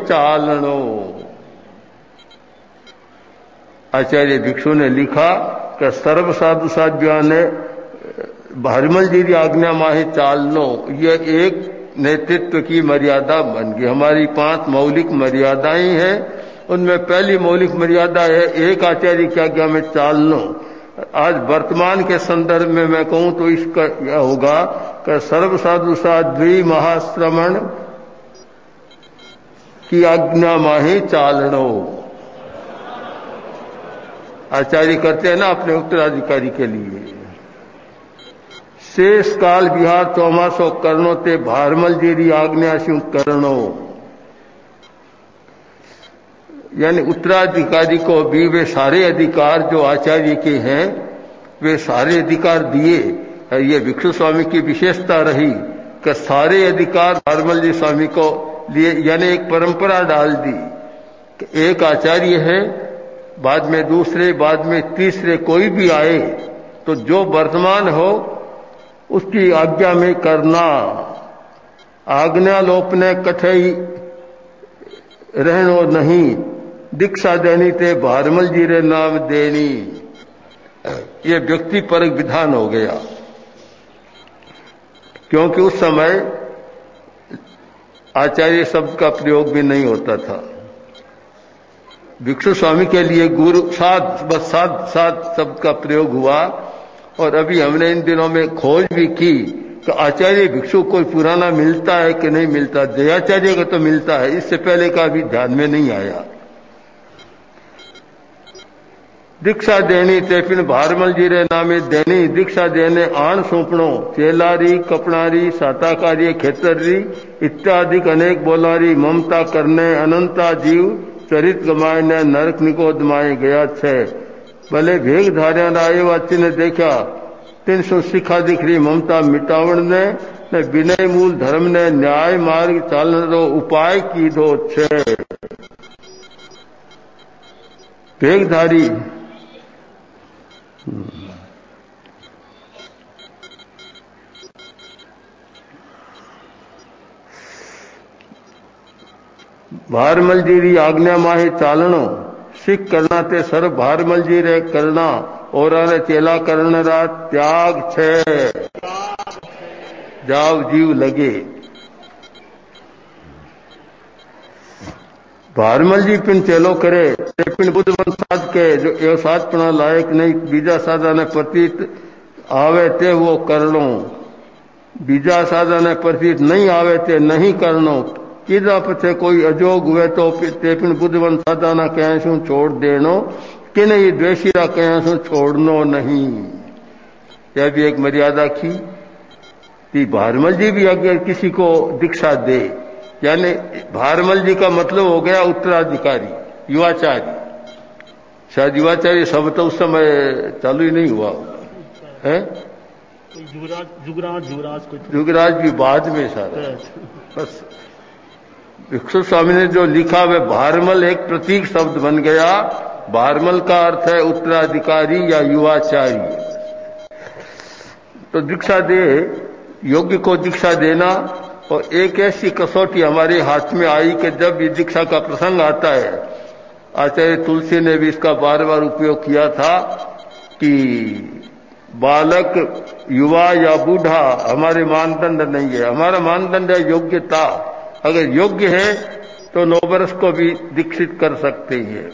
चालनो। आचार्य भिक्षु ने लिखा कि सर्व साधु साध्या ने भारमल जी की आज्ञा माहे चालनो, यह एक नेतृत्व की मर्यादा बन गई। हमारी 5 मौलिक मर्यादाएं हैं, उनमें पहली मौलिक मर्यादा है एक आचार्य की आज्ञा में चालनो। आज वर्तमान के संदर्भ में मैं कहूं तो इसका यह होगा कि सर्व साधु साध्वी महाश्रमण की आज्ञा माहे चालनो। आचार्य करते हैं ना अपने उत्तराधिकारी के लिए। शेष काल विहार 24 करणो ते भारमल जी आज्ञा शू करणो, यानी उत्तराधिकारी को भी वे सारे अधिकार जो आचार्य के हैं वे सारे अधिकार दिए। ये भिक्षु स्वामी की विशेषता रही कि सारे अधिकार भारमल जी स्वामी को लिए, यानी एक परंपरा डाल दी कि एक आचार्य है, बाद में दूसरे, बाद में तीसरे, कोई भी आए तो जो वर्तमान हो उसकी आज्ञा में करना। आज्ञा लोपने कठई रहनो नहीं, दीक्षा देनी ते भारमल जी रे नाम देनी। ये व्यक्ति परक विधान हो गया, क्योंकि उस समय आचार्य शब्द का प्रयोग भी नहीं होता था। भिक्षु स्वामी के लिए गुरु साध, बस साध साध शब्द का प्रयोग हुआ। और अभी हमने इन दिनों में खोज भी की कि आचार्य भिक्षु कोई पुराना मिलता है कि नहीं मिलता। दयाचार्य का तो मिलता है, इससे पहले का भी ध्यान में नहीं आया। दीक्षा देनी ते फिर भारमल जी रे नामे देनी, दीक्षा देने आण सौंपणो, चेलारी कपणारी साताकारी खेतरी इत्यादि अनेक बोलारी, ममता करने अनंता जीव चरित गमाय ने नरक निकोद माए गया छे। भले भेग धार्या आए वाची ने देखा 300 शिखा दिखरी ममता मिटावण ने विनय मूल धर्म ने न्याय मार्ग चालनो उपाय कीधो छे। भेगधारी भारमल जी री आज्ञा माहे चालनो, सिख करना ते सर्व भारमल जी रे करना, और चेला करना रा त्याग छे। जाव जीव लगे। भारमल जी पिन चेलो करे ते पिन बुद्धवंत साध के जो एवं साधपना लायक नहीं, बीजा साधा ने प्रतीत आवे ते वो करनो, बीजा साधा ने प्रतीत नहीं आवे ते नहीं करनो। कीधा पछे कोई अजोग हुए तो ते पिन बुद्धवंत साधा ना कयासू छोड़ देनो, कि नहीं द्वेषीरा कयासू छोड़नो नहीं। यह भी एक मर्यादा की भारमल जी भी अगर किसी को दीक्षा दे, यानी भारमल जी का मतलब हो गया उत्तराधिकारी, युवाचार्य। शायद युवाचार्य सब तो उस समय चालू ही नहीं हुआ है। जुगराज भी बाद में सारा। बस भिक्षु स्वामी ने जो लिखा वह भारमल एक प्रतीक शब्द बन गया। भारमल का अर्थ है उत्तराधिकारी या युवाचार्य। तो दीक्षा दे, योग्य को दीक्षा देना। और एक ऐसी कसौटी हमारे हाथ में आई कि जब ये दीक्षा का प्रसंग आता है, आचार्य तुलसी ने भी इसका बार बार उपयोग किया था कि बालक, युवा या बूढ़ा हमारे मानदंड नहीं है। हमारा मानदंड है योग्यता। अगर योग्य है तो 9 वर्ष को भी दीक्षित कर सकते हैं,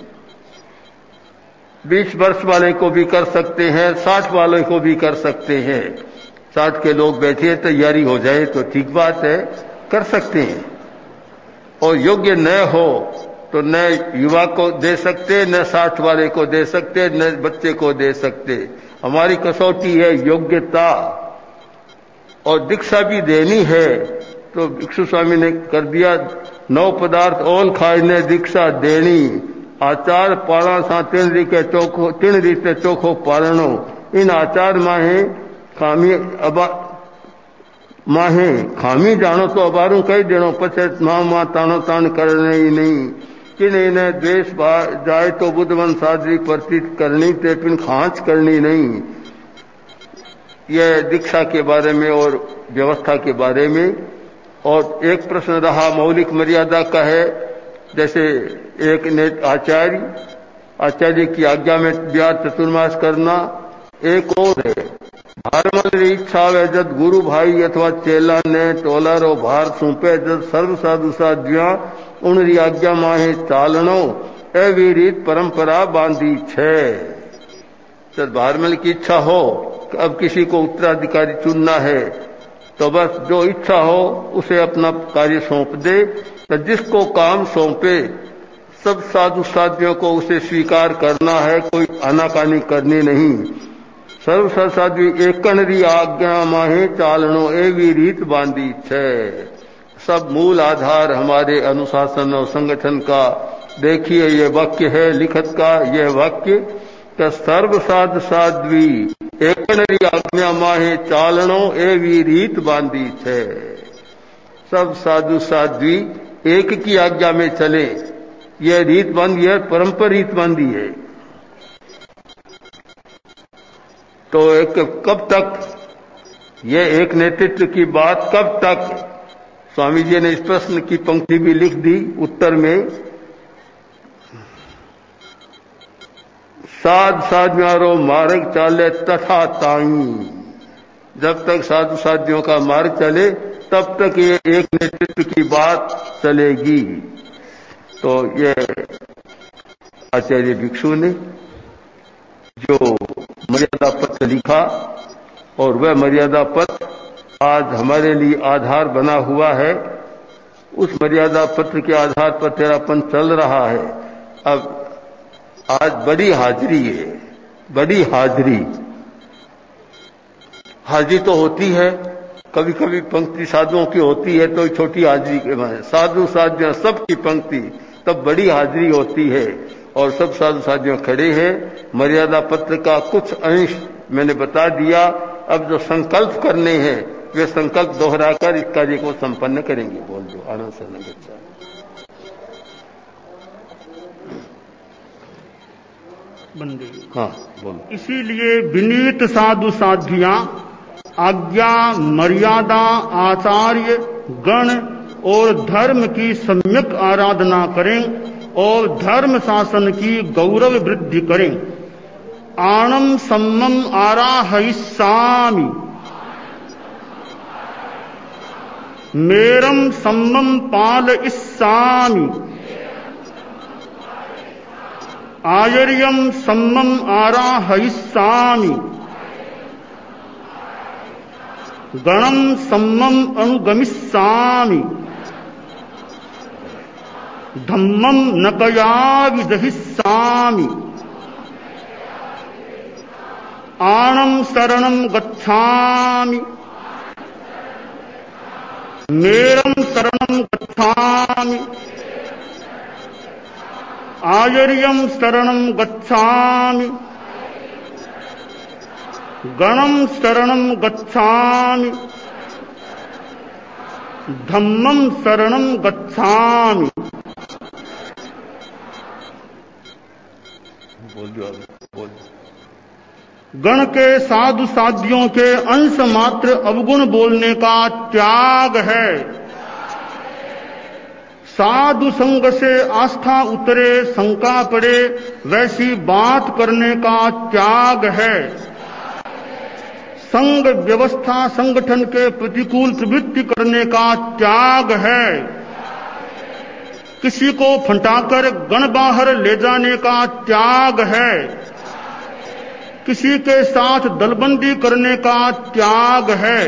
20 वर्ष वाले को भी कर सकते हैं, 60 वाले को भी कर सकते हैं। 60 के लोग बैठे तैयारी हो जाए तो ठीक बात है, कर सकते हैं। और योग्य न हो तो न युवा को दे सकते, न 60 वाले को दे सकते, न बच्चे को दे सकते। हमारी कसौटी है योग्यता। और दीक्षा भी देनी है तो भिक्षु स्वामी ने कर दिया, 9 पदार्थ ओल खाए ने दीक्षा देनी, आचार पाला सा 3 रीते चोखो पालनो। इन आचार माहे खामी जानो तो अबारू कही देनो, पछे मां तानो तान करने ही नहीं। कि इन्हें द्वेष जाए तो बुद्धवंत साधरी प्रतीत करनी, ते पिन खांच करनी नहीं। यह दीक्षा के बारे में और व्यवस्था के बारे में। और एक प्रश्न रहा मौलिक मर्यादा का है जैसे एक ने आचार्य की आज्ञा में ब्याह चतुर्मास करना। एक और है भारमल इच्छा वे जद गुरु भाई अथवा चेला ने टोला रो भार सौंपे जद सर्व साधु साध्या उनरी आज्ञा माहे चालनो एवी रीत परंपरा बांधी छे। जब भारमल की इच्छा हो कि अब किसी को उत्तराधिकारी चुनना है तो बस जो इच्छा हो उसे अपना कार्य सौंप दे। तो जिसको काम सौंपे सब साधु साध्यों को उसे स्वीकार करना है, कोई आनाकानी करनी नहीं। सर्व साधु एकनरी आज्ञा माहे चालनो एवी रीत बांधी छे। सब मूल आधार हमारे अनुशासन और संगठन का। देखिए ये वाक्य है लिखत का, यह वाक्य कि सर्व साध साध्वी एकनरी आज्ञा माहे चालनो एवी रीत बांधी छे। सब साधु साध्वी एक की आज्ञा में चले, यह रीत बांधी है, परंपरा रीत बांधी है। तो एक कब तक यह एक नेतृत्व की बात कब तक? स्वामी जी ने इस प्रश्न की पंक्ति भी लिख दी उत्तर में। साध साध्यारो मार्ग चाले तथा ताई। जब तक साधु साध्यों का मार्ग चले तब तक ये एक नेतृत्व की बात चलेगी। तो ये आचार्य भिक्षु ने जो मर्यादा पत्र लिखा और वह मर्यादा पत्र आज हमारे लिए आधार बना हुआ है। उस मर्यादा पत्र के आधार पर तेरापन चल रहा है। अब आज बड़ी हाजिरी है, बड़ी हाजिरी तो होती है, कभी कभी पंक्ति साधुओं की होती है तो छोटी हाजिरी के माने साधु साध्य सबकी पंक्ति, तब बड़ी हाजिरी होती है और सब साधु साध्यों खड़े हैं। मर्यादा पत्र का कुछ अंश मैंने बता दिया। अब जो संकल्प करने हैं वे संकल्प दोहराकर इस कार्य को संपन्न करेंगे। बोल दो आनंद से नगच्छा। हाँ बोलो। इसीलिए विनीत साधु साध्वियां आज्ञा मर्यादा आचार्य गण और धर्म की सम्यक आराधना करें और धर्म शासन की गौरव वृद्धि करें। आणम सम्मम आराहयिष्यामि मेरम सम्मम पालयिष्यामि आयर्यम सम्मम आराहयिष्यामि गणम सम्मम अनुगमिष्यामि धम्मम नकया विदहिष्यामि आणम शरणम गच्छामि मेरम शरणम गच्छामि आयर्यम शरणम गच्छामि गणम शरणम गच्छामि धम्मम शरणम गच्छामि। गण के साधु साध्यों के अंश मात्र अवगुण बोलने का त्याग है। साधु संग से आस्था उतरे शंका पड़े वैसी बात करने का त्याग है। संघ व्यवस्था संगठन के प्रतिकूल प्रवृत्ति करने का त्याग है। किसी को फंटाकर गण बाहर ले जाने का त्याग है। किसी के साथ दलबंदी करने का त्याग है।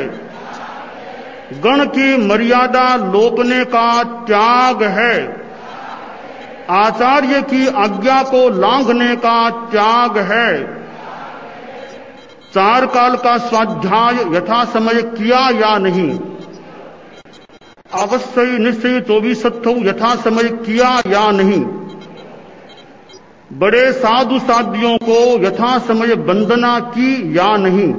गण की मर्यादा लोपने का त्याग है। आचार्य की आज्ञा को लांघने का त्याग है। चार काल का स्वाध्याय यथा समय किया या नहीं, अवश्य निश्चय 24 यथा समय किया या नहीं, बड़े साधु साध्यों को यथा समय वंदना की या नहीं,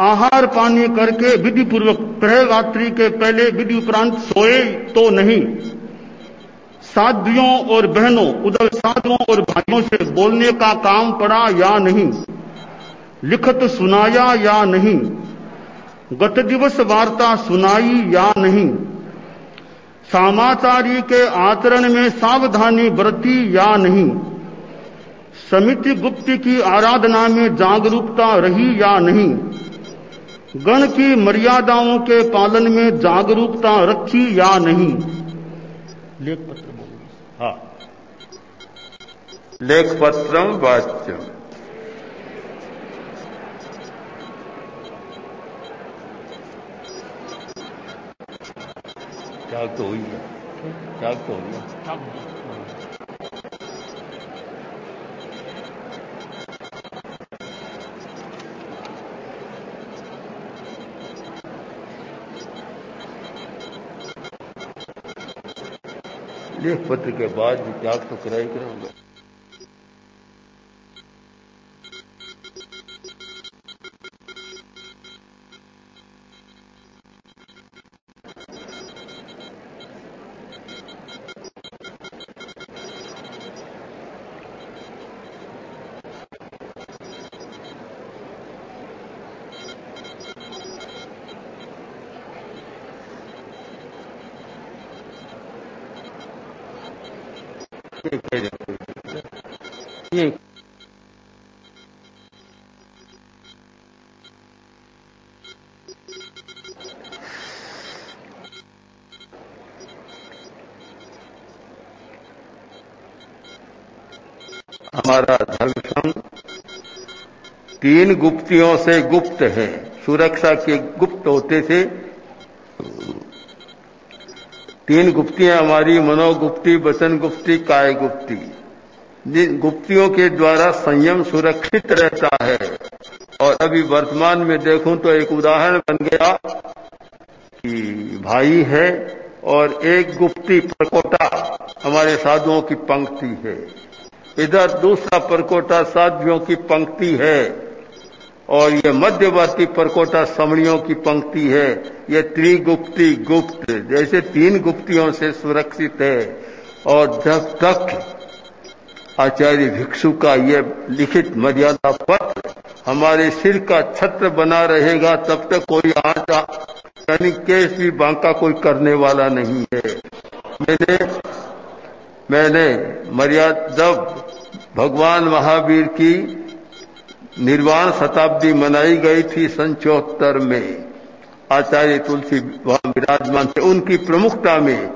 आहार पानी करके विधि पूर्वक प्रहरात्रि के पहले विधि उपरांत सोए तो नहीं, साध्वियों और बहनों उधर साधुओं और भाइयों से बोलने का काम पड़ा या नहीं, लिखत सुनाया या नहीं, गत दिवस वार्ता सुनाई या नहीं, सामाचारी के आचरण में सावधानी बरती या नहीं, समिति गुप्त की आराधना में जागरूकता रही या नहीं, गण की मर्यादाओं के पालन में जागरूकता रखी या नहीं। लेख पत्र बोलो। हाँ, लेख पत्रम वाच्यम। त्याग तो हुई है, त्याग तो हो गया। लेख पत्र के बाद भी त्याग तो करा ही कराऊंगा। ये हमारा धर्म संघ 3 गुप्तियों से गुप्त है। सुरक्षा के गुप्त होते थे। 3 गुप्तियां हमारी मनोगुप्ति, वचन गुप्ति, काय गुप्ति। जिन गुप्तियों के द्वारा संयम सुरक्षित रहता है। और अभी वर्तमान में देखूं तो एक उदाहरण बन गया कि भाई है और एक गुप्ती परकोटा हमारे साधुओं की पंक्ति है, इधर दूसरा परकोटा साध्वियों की पंक्ति है और ये मध्यवर्ती परकोटा समणियों की पंक्ति है। ये त्रिगुप्ती गुप्त जैसे 3 गुप्तियों से सुरक्षित है। और जब तक आचार्य भिक्षु का ये लिखित मर्यादा पत्र हमारे सिर का छत्र बना रहेगा तब तक कोई आंच यानी केस भी बांका कोई करने वाला नहीं है। मैंने मर्यादा जब भगवान महावीर की निर्वाण शताब्दी मनाई गई थी सन 74 में, आचार्य तुलसी वहां विराजमान थे। उनकी प्रमुखता में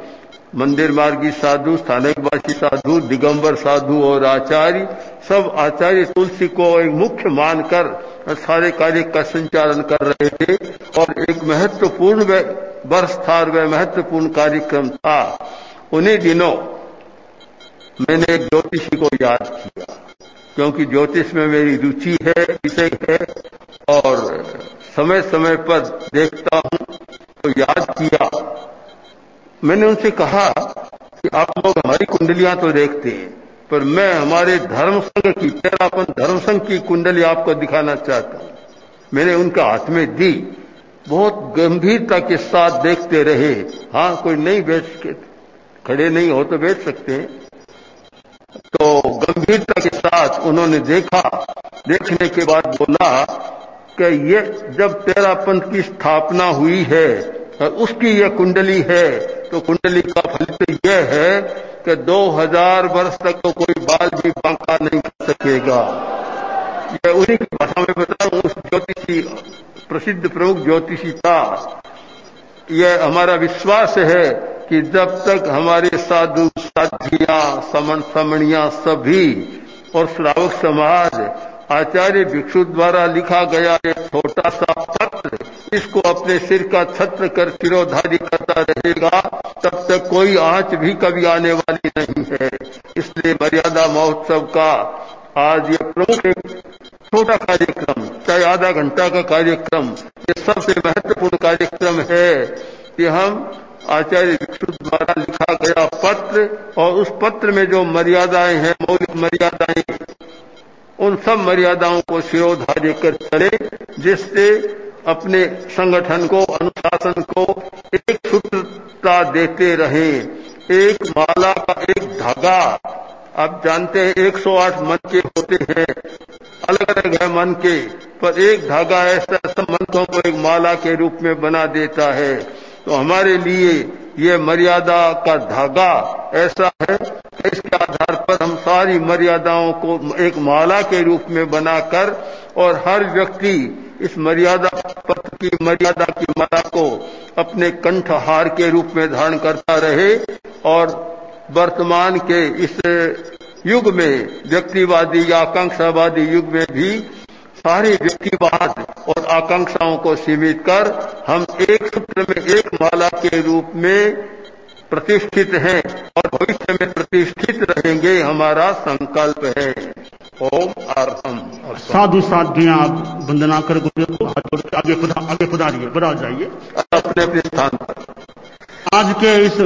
मंदिर मार्गी साधु, स्थानकवासी साधु, दिगंबर साधु और आचार्य सब आचार्य तुलसी को एक मुख्य मानकर सारे कार्य का संचालन कर रहे थे। और एक महत्वपूर्ण बरसथार व महत्वपूर्ण कार्यक्रम था। उन्हीं दिनों मैंने एक ज्योतिषी को याद किया क्योंकि ज्योतिष में मेरी रुचि है, विषय है और समय समय पर देखता हूं तो याद किया। मैंने उनसे कहा कि आप लोग हमारी कुंडलियां तो देखते हैं पर मैं हमारे धर्म संघ की, तेरापन धर्म संघ की कुंडली आपको दिखाना चाहता हूं। मैंने उनका हाथ में दी, बहुत गंभीरता के साथ देखते रहे। हाँ, कोई नहीं बैठ के खड़े नहीं हो तो बैठ सकते हैं। तो गंभीरता के साथ उन्होंने देखा। देखने के बाद बोला कि ये जब तेरापंथ की स्थापना हुई है उसकी ये कुंडली है तो कुंडली का फलित यह है कि 2000 वर्ष तक तो कोई बाल भी बांका नहीं कर सकेगा। ये उन्हीं की भाषा में बता रहा हूं। उस ज्योतिषी प्रसिद्ध प्रमुख ज्योतिषी था। यह हमारा विश्वास है कि जब तक हमारे साधु साधियां समण समणियां सभी और श्रावक समाज आचार्य भिक्षु द्वारा लिखा गया एक छोटा सा पत्र इसको अपने सिर का छत्र कर सिरोधारी करता रहेगा तब तक कोई आंच भी कभी आने वाली नहीं है। इसलिए मर्यादा महोत्सव का आज ये प्रमुख एक छोटा कार्यक्रम, चाहे आधा घंटा का कार्यक्रम, ये सबसे महत्वपूर्ण कार्यक्रम है कि हम आचार्य भिक्षु द्वारा लिखा गया पत्र और उस पत्र में जो मर्यादाएं हैं, मौलिक मर्यादाएं, उन सब मर्यादाओं को सिरोधार्य कर चले जिससे अपने संगठन को, अनुशासन को एक सूत्रता देते रहें। एक माला का एक धागा, आप जानते हैं 108 मन के होते हैं, अलग अलग है मन के, पर एक धागा ऐसा सब मनों को एक माला के रूप में बना देता है। तो हमारे लिए ये मर्यादा का धागा ऐसा है कि इसके आधार पर हम सारी मर्यादाओं को एक माला के रूप में बनाकर और हर व्यक्ति इस मर्यादा पथ की मर्यादा की माला को अपने कंठहार के रूप में धारण करता रहे और वर्तमान के इस युग में व्यक्तिवादी या आकांक्षावादी युग में भी सारे व्यक्तिवाद और आकांक्षाओं को सीमित कर हम एक सूत्र में एक माला के रूप में प्रतिष्ठित हैं और भविष्य में प्रतिष्ठित रहेंगे, हमारा संकल्प है। ओम अर्हम। साधु साधियां वंदना कर गुरु को हाथ जोड़ के आगे पधारिए, बढ़ा जाइए अपने अपने स्थान पर। आज के इस